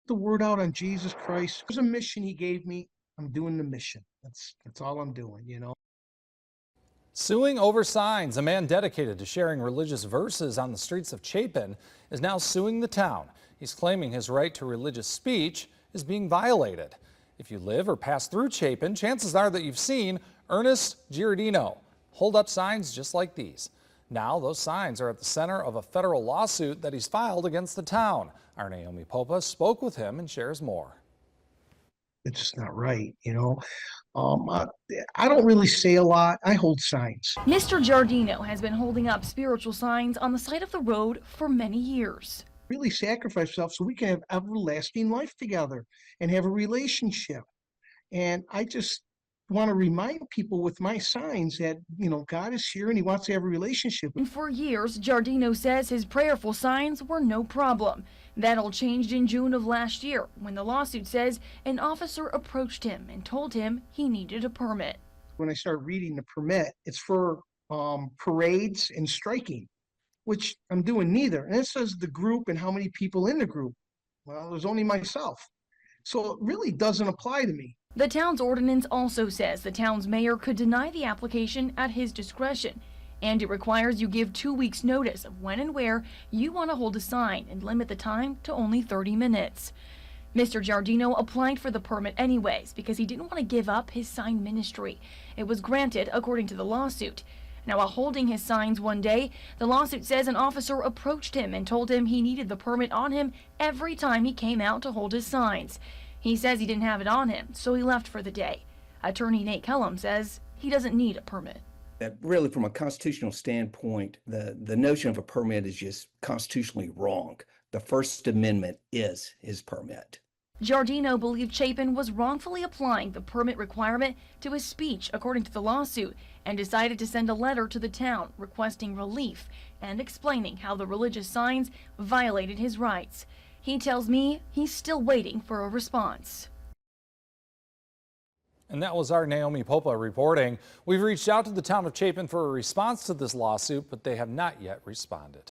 the word out on Jesus Christ. There's a mission he gave me. I'm doing the mission. That's all I'm doing. Suing over signs, a man dedicated to sharing religious verses on the streets of Chapin is now suing the town. He's claiming his right to religious speech is being violated. If you live or pass through Chapin, chances are that you've seen Ernest Giardino hold up signs just like these. Now those signs are at the center of a federal lawsuit that he's filed against the town. Our Naomi Popa spoke with him and shares more. It's just not right. I don't really say a lot. I hold signs. Mr. Giardino has been holding up spiritual signs on the side of the road for many years. Really sacrifice yourself so we can have everlasting life together and have a relationship. And I just want to remind people with my signs that, God is here and he wants to have a relationship. And for years, Giardino says his prayerful signs were no problem. That all changed in June of last year when the lawsuit says an officer approached him and told him he needed a permit. When I started reading the permit, it's for parades and striking, which I'm doing neither. And it says the group and how many people in the group. Well, there's only myself. So it really doesn't apply to me. The town's ordinance also says the town's mayor could deny the application at his discretion, and it requires you give 2 weeks notice of when and where you want to hold a sign and limit the time to only 30 minutes. Mr. Giardino applied for the permit anyways because he didn't want to give up his sign ministry. It was granted according to the lawsuit. Now, while holding his signs one day, the lawsuit says an officer approached him and told him he needed the permit on him every time he came out to hold his signs. He says he didn't have it on him, so he left for the day. Attorney Nate Kellum says he doesn't need a permit. That really, from a constitutional standpoint, the notion of a permit is just constitutionally wrong. The First Amendment is his permit. Giardino believed Chapin was wrongfully applying the permit requirement to his speech, according to the lawsuit, and decided to send a letter to the town requesting relief and explaining how the religious signs violated his rights. He tells me he's still waiting for a response. And that was our Naomi Popa reporting. We've reached out to the town of Chapin for a response to this lawsuit, but they have not yet responded.